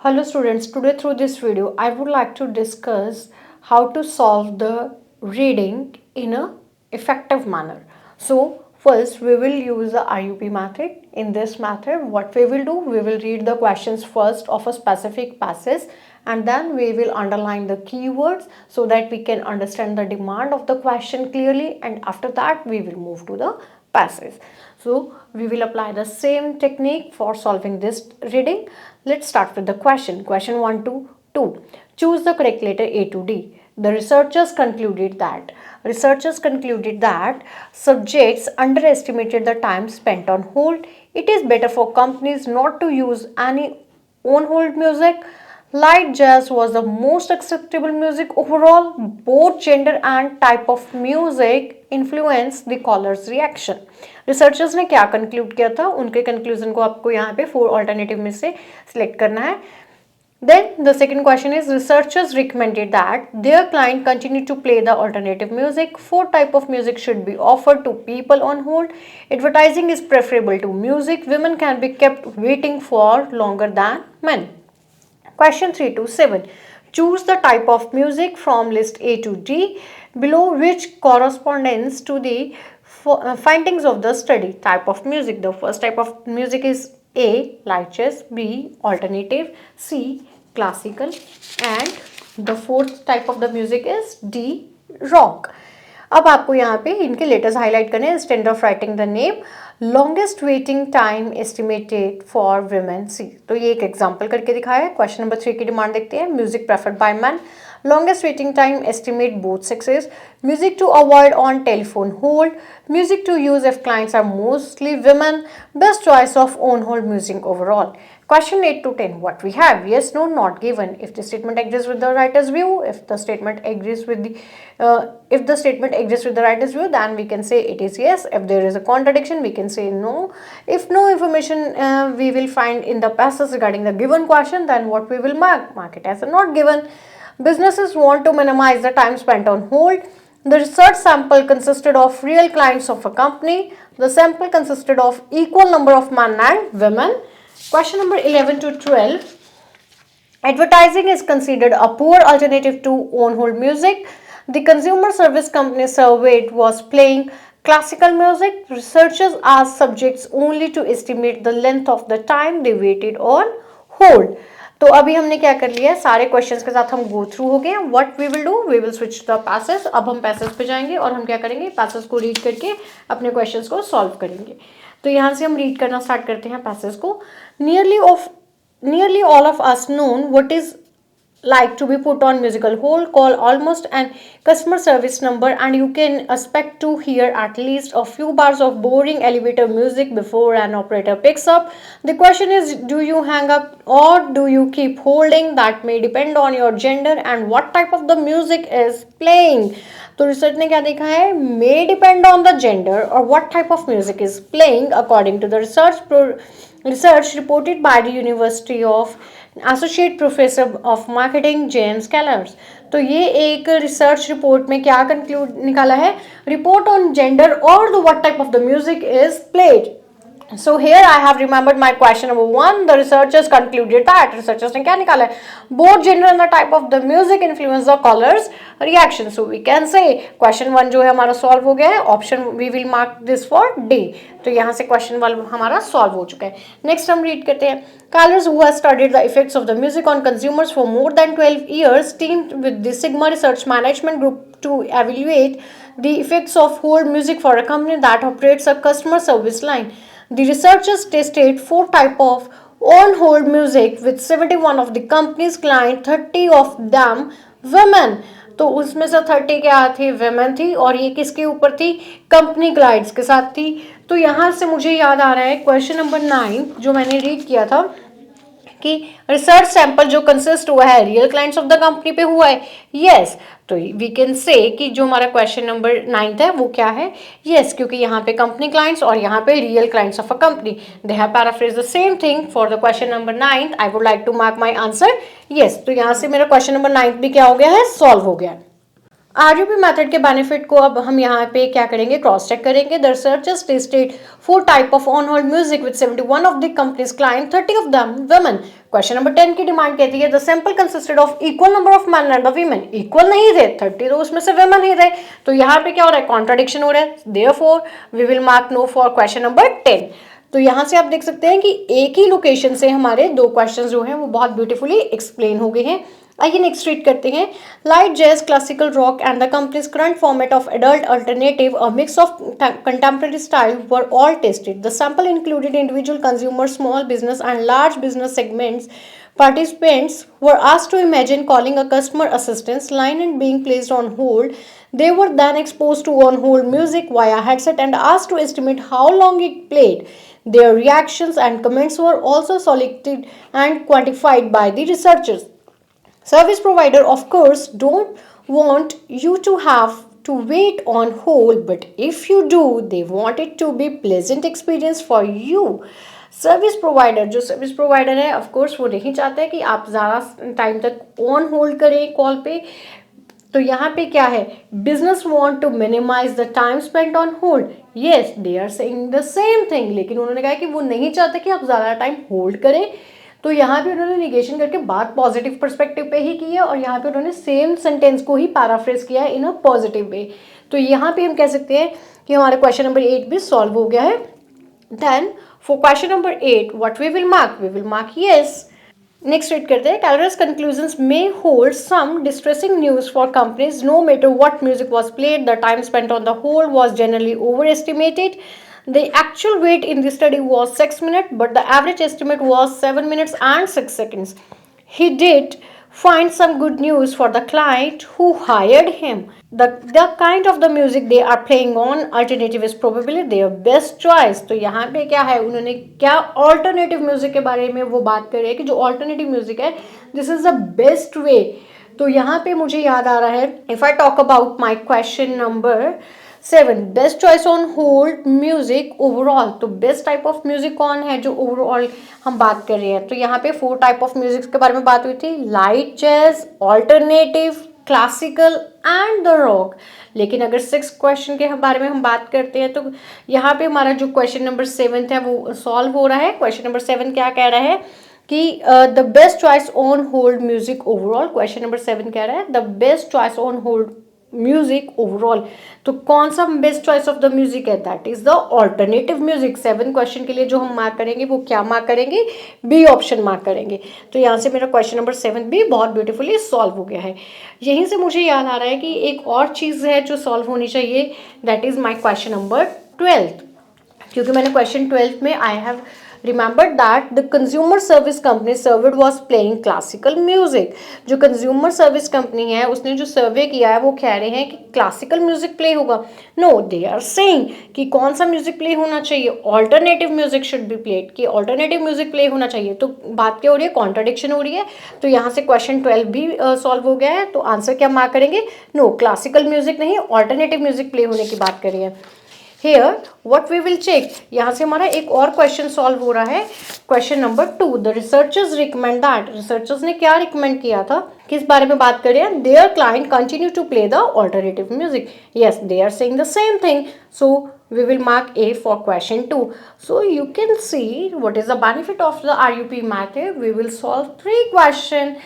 Hello students, today through this video I would like to discuss how to solve the reading in a effective manner. So first we will use the RUP method. In this method what we will do, we will read the questions first of a specific passage and then we will underline the keywords so that we can understand the demand of the question clearly, and after that we will move to the passage. So we will apply the same technique for solving this reading. Let's start with the question. Question 1 to 2. Choose the correct letter A to D. The researchers concluded that subjects underestimated the time spent on hold. It is better for companies not to use any on hold music. Light jazz was the most acceptable music overall. Both gender and type of music influence the caller's reaction. Researchers ने क्या conclude किया था, उनके conclusion को आपको यहाँ पे 4 alternative में से सिलेक्ट करना है. Then the second question is, researchers recommended that their client continue to play the alternative music. 4 type of music should be offered to people on hold. Advertising is preferable to music. Women can be kept waiting for longer than men. Question 3 to 7. Choose the type of music from list A to D below which corresponds to the findings of the study. Type of music. The first type of music is A. Light jazz, B. Alternative, C. Classical, and the fourth type of the music is D. Rock. अब आपको यहाँ पे इनके letters highlight करने हैं. Instead of writing the name, longest waiting time estimated for women see. तो ये एक एग्जांपल करके दिखाया है. क्वेश्चन नंबर 3 की डिमांड देखते हैं. Music preferred by man, longest waiting time estimate both sexes, music to avoid on telephone hold, music to use if clients are mostly women, best choice of on hold music overall. Question 8 to 10, what we have? Yes, no, not given. If the statement agrees with the writer's view, if the statement agrees with the writer's view, then we can say it is yes. If there is a contradiction, we can say no. If no information we will find in the passage regarding the given question, then what we will mark it as a not given. Businesses want to minimize the time spent on hold. The research sample consisted of real clients of a company. The sample consisted of equal number of men and women. Question number 11 to 12. Advertising is considered a poor alternative to on-hold music. The consumer service company surveyed was playing classical music. Researchers asked subjects only to estimate the length of the time they waited on hold. तो अभी हमने क्या कर लिया है, सारे questions के साथ हम गो थ्रू हो गए हैं. What we will do, we will switch the passage. अब हम पैसेज पे जाएंगे और हम क्या करेंगे, पैसेज को रीड करके अपने क्वेश्चंस को सॉल्व करेंगे. तो यहाँ से हम रीड करना स्टार्ट करते हैं पैसेज को. Nearly all of us known what is like to be put on musical hold. Call almost an customer service number and you can expect to hear at least a few bars of boring elevator music before an operator picks up. The question is, do you hang up or do you keep holding? That may depend on your gender and what type of the music is playing. तो research ने क्या देखा है, may depend on the gender or what type of music is playing. According to the research reported by the University of associate professor of marketing James Kellaris. तो ये एक research report में क्या कंक्लूड निकाला है, रिपोर्ट ऑन जेंडर और the what type of the music is played. So here I have remembered my question number 1. The researchers concluded that researchers ने क्या निकाला है, both gender and the type of the music influence the caller's reaction. So we can say question 1 जो है हमारा solve हो गया है. Option we will mark this for D. तो यहाँ से question 1 हमारा solve हो चुका है. Next हम read करते हैं. Callers who have studied the effects of the music on consumers for more than 12 years teamed with the Sigma Research Management Group to evaluate the effects of hold music for a company that operates a customer service line. The researchers tested 4 types of on-hold music with 71 of the company's clients, 30 of them women. तो उसमें से 30 क्या थी, women थी, और ये किसके ऊपर थी, कंपनी क्लाइंट्स के साथ थी. तो यहाँ से मुझे याद आ रहा है क्वेश्चन नंबर 9 जो मैंने रीड किया था कि रिसर्च सैंपल जो कंसिस्ट हुआ है real clients of the company पे हुआ है. यस, तो वी कैन से कि जो हमारा क्वेश्चन नंबर 9 है वो क्या है, यस, क्योंकि यहाँ पे कंपनी क्लाइंट्स और यहाँ पे real clients of a company. They have paraphrase the same thing for the question number 9. I would like to mark my answer yes. तो यहाँ से मेरा क्वेश्चन नंबर 9 भी क्या हो गया है, सॉल्व हो गया. आरयूपी मेथड के बेनिफिट को अब हम यहाँ पे क्या करेंगे, क्रॉस चेक करेंगे. The researchers tested 4 type of on hold music with 71 of the companies client, 30 of them women. Question number 10 की डिमांड कहती है the sample consisted of equal number of man and the women, equal नहीं थे 30 तो उसमें से women ही थे, तो यहाँ पे क्या हो रहा है, कॉन्ट्राडिक्शन हो रहा है, therefore we will mark no for question number 10। तो यहाँ से आप देख सकते हैं कि एक ही लोकेशन से हमारे दो क्वेश्चन जो हैं वो बहुत ब्यूटीफुली एक्सप्लेन हो गए हैं। आइए नेक्स्ट रीड करते हैं। Light jazz, classical rock and the companies current format of adult alternative, a mix of contemporary style were all tested. The sample included individual consumers, small business and large business segments. Participants were asked to imagine calling a customer assistance line and being placed on hold. They were then exposed to on-hold music via headset and asked to estimate how long it played. Their reactions and comments were also selected and quantified by the researchers. Service provider, of course, don't want you to have to wait on hold, but if you do, they want it to be pleasant experience for you. Service provider, जो service provider है of course वो नहीं चाहते कि आप ज़्यादा time तक on hold करें कॉल पे, तो यहाँ पे क्या है, business want to minimize the time spent on hold, yes they are saying the same thing, लेकिन उन्होंने कहा कि वो नहीं चाहते कि आप ज़्यादा टाइम होल्ड करें, तो यहाँ पे उन्होंने निगेशन करके बात पॉजिटिव पर्सपेक्टिव पे ही की है और यहाँ पे उन्होंने सेम सेंटेंस को ही पैराफ्रेज किया है इन अ पॉजिटिव वे। तो यहाँ पे हम कह सकते हैं कि हमारा क्वेश्चन नंबर 8 भी सॉल्व हो गया है। Then for question number 8 what we will mark yes. Next read करते हैं। Callers conclusions may hold some distressing news for companies, no matter what music was played, the time spent on the hold was generally overestimated. The actual wait in the study was 6 minutes, but the average estimate was 7 minutes and 6 seconds. He did find some good news for the client who hired him. The kind of the music they are playing on alternative is probably their best choice. तो यहाँ पे क्या है, उन्होंने क्या alternative music के बारे में वो बात कर रहे हैं कि जो alternative music है this is the best way. तो यहाँ पे मुझे याद आ रहा है, if I talk about my question number 7, best choice on hold music overall, तो बेस्ट टाइप ऑफ म्यूजिक कौन है जो ओवरऑल हम बात कर रहे हैं, तो यहाँ पे 4 टाइप ऑफ म्यूजिक के बारे में बात हुई थी, light jazz, alternative, classical and the rock. लेकिन अगर 6 क्वेश्चन के बारे में हम बात करते हैं तो यहाँ पे हमारा जो क्वेश्चन नंबर 7 है वो सॉल्व हो रहा है। क्वेश्चन नंबर 7 क्या कह रहा है कि the best choice on hold music overall, question number 7 कह रहा है the best choice on hold music overall, तो कौन सा best choice of the music है, that is the alternative music. 7 question के लिए जो हम मार्क करेंगे वो क्या मार्क करेंगे, बी ऑप्शन मार्क करेंगे। तो यहाँ से मेरा क्वेश्चन नंबर 7 भी बहुत ब्यूटीफुली सॉल्व हो गया है। यहीं से मुझे याद आ रहा है कि एक और चीज़ है जो सॉल्व होनी चाहिए, that is my question number 12, क्योंकि मैंने क्वेश्चन 12 में I have remembered that the consumer service company surveyed was playing classical music. जो consumer service company है उसने जो सर्वे किया है वो कह रहे हैं कि क्लासिकल म्यूजिक प्ले होगा। नो, दे आर सेइंग कि कौन सा म्यूजिक प्ले होना चाहिए, alternative music should be played, कि ऑल्टरनेटिव म्यूजिक प्ले होना चाहिए। तो बात क्या हो रही है, कॉन्ट्राडिक्शन हो रही है। तो यहाँ से क्वेश्चन 12 भी सॉल्व हो गया है। तो आंसर क्या मार्क करेंगे, नो, क्लासिकल म्यूजिक नहीं, ऑल्टरनेटिव म्यूजिक प्ले होने की बात कर रही है। Here what we will check, यहाँ से हमारा एक और क्वेश्चन सॉल्व हो रहा है, question number 2। The researchers recommend that, researchers ने क्या रिकमेंड किया था, किस बारे में बात कर रहे हैं, their client continue to play the alternative music, yes they are saying the same thing, so we will mark A for question 2. So you can see what is the benefit of the RUP method. We will solve 3 questions,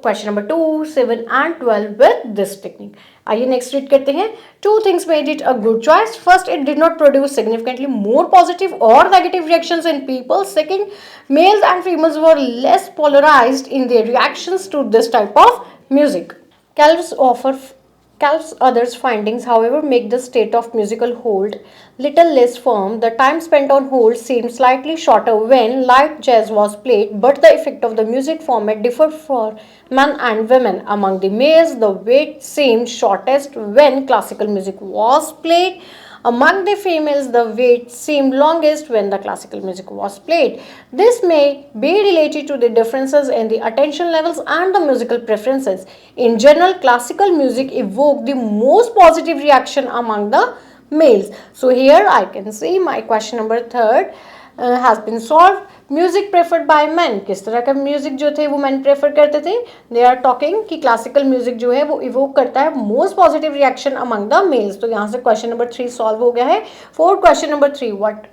question number 2, 7 and 12 with this technique. आइए next read करते हैं। 2 things made it a good choice. First, it did not produce significantly more positive or negative reactions in people. Second, males and females were less polarized in their reactions to this type of music. Cal's others findings, however, make the state of musical hold little less firm. The time spent on hold seemed slightly shorter when light jazz was played, but the effect of the music format differed for men and women. Among the males, the wait seemed shortest when classical music was played. Among the females, the wait seemed longest when the classical music was played. This may be related to the differences in the attention levels and the musical preferences. In general, classical music evoked the most positive reaction among the males. So here I can see my question number 3 has been solved. Music preferred by man, किस तरह का music जो थे वो man prefer करते थे, they are talking कि classical music जो है वो इवोक करता है most positive reaction among the mails. तो यहाँ से क्वेश्चन नंबर 3 सॉल्व हो गया है। For question number 3 what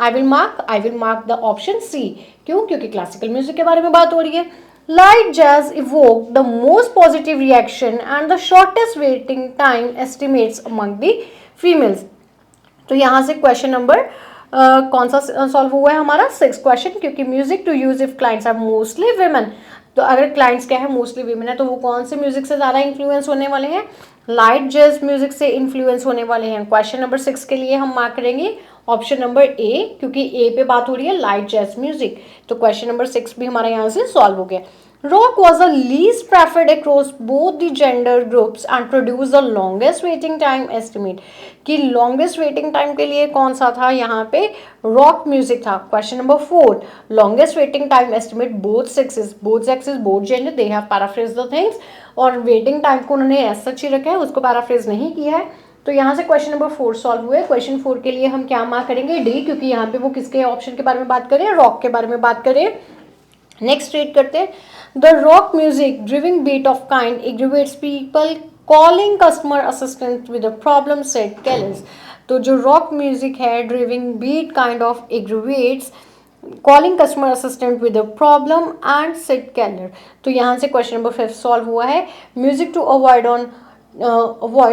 I will mark the option C, क्यों? क्योंकि क्लासिकल म्यूजिक के बारे में बात हो रही है। Light jazz evoke the most positive reaction and the shortest waiting time estimates among the females. तो यहाँ से क्वेश्चन नंबर कौन सा सॉल्व हुआ है हमारा? 6 क्वेश्चन, क्योंकि music to use if clients are mostly women. तो अगर क्लाइंट्स क्या है? मोस्टली विमेन है, तो वो कौन से म्यूजिक से ज़्यादा इन्फ्लुएंस होने वाले हैं? लाइट जैज म्यूजिक से इन्फ्लुएंस होने वाले हैं। क्वेश्चन नंबर 6 के लिए हम मार्क करेंगे ऑप्शन नंबर ए, क्योंकि ए पे बात हो रही है लाइट जैज म्यूजिक। तो क्वेश्चन नंबर 6 भी हमारा यहाँ से सॉल्व हो गया। Rock was the least preferred across both the gender groups and produced the longest waiting time estimate। कि longest waiting time के लिए कौन सा था? यहाँ पे rock music था। Question number 4, longest waiting time estimate both sexes, both gender they have paraphrased the things, और waiting time को उन्होंने ऐसा ही रखा है, उसको paraphrase नहीं किया है। तो यहाँ से क्वेश्चन नंबर 4 सॉल्व हुए। क्वेश्चन 4 के लिए हम क्या मार्क करेंगे? डी, क्योंकि यहाँ पे वो किसके ऑप्शन के बारे में बात करें? रॉक के बारे में बात करें। नेक्स्ट रीड करते हैं। The rock music driving beat of kind aggravates people calling customer assistant with a problem said Kellaris. तो जो रॉक म्यूजिक है driving beat kind of aggravates calling customer assistant with a problem and said caller. तो यहाँ से question number 5 solve हुआ है। Music to avoid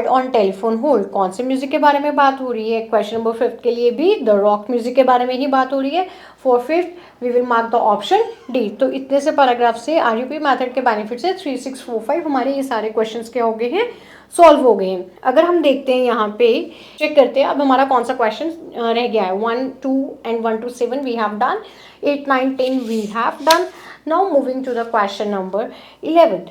on telephone hold. कौन से म्यूजिक के बारे में बात हो रही है? क्वेश्चन नंबर 5 के लिए भी द रॉक म्यूजिक के बारे में ही बात हो रही है। For 5th we will mark the option D. तो इतने से पैराग्राफ से आरयूपी मेथड के बेनिफिट से 3, 6, 4, 5 हमारे ये सारे क्वेश्चंस क्या हो गए हैं? सॉल्व हो गए हैं। अगर हम देखते हैं यहाँ पे चेक करते हैं अब हमारा कौन सा क्वेश्चन रह गया है। 1, 2 and 1 to 7 we have done, 8, 9, 10 we have done. Now moving to the question number 11।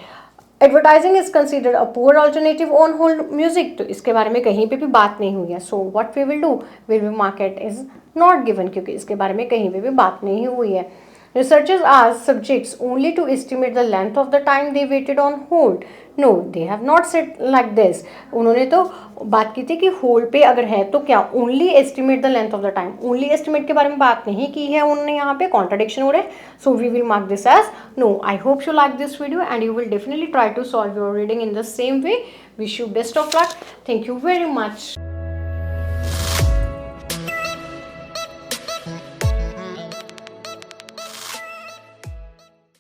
Advertising is considered a poor alternative on hold music. तो इसके बारे में कहीं पे भी बात नहीं हुई है। So what we will do, will be mark it is not given, क्योंकि इसके बारे में कहीं पे भी बात नहीं हुई है। Researchers asked subjects only to estimate the length of the time they waited on hold. No, they have not said like this. उन्होंने तो बात की थी कि होल्ड पे अगर है तो क्या only estimate the length of the time, only estimate के बारे में बात नहीं की है उन्होंने। यहाँ पे कॉन्ट्रडिक्शन हो रहा है। So we will mark this as no. I hope you like this video and you will definitely try to solve your reading in the same way. Wish you best of luck. Thank you very much.